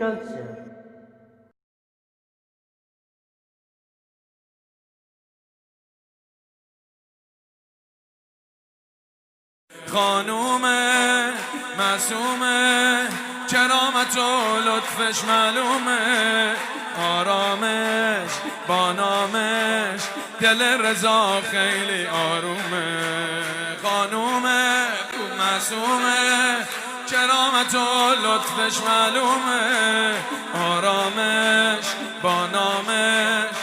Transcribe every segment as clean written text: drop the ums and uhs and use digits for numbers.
culture. خانوم معصومه کرامت و لطفش معلومه، آرامش با نامش دل رضا خیلی آرومه. خانوم معصومه کرامت و لطفش معلومه، آرامش با نامش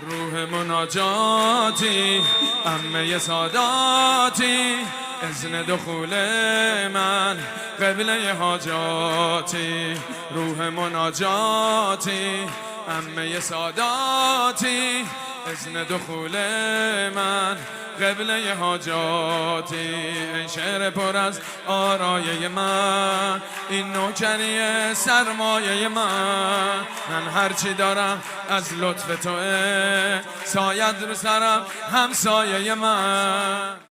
روح مناجاتی عمه ساداتی، اذن دخول من قبله حاجاتی. روح مناجاتی عمه ساداتی، اذن دخول من قبله حاجاتی. این شعر پر از آرایه من، این نوکری سرمایه من هرچی دارم از لطف توه، ساید رو سرم همسایه من.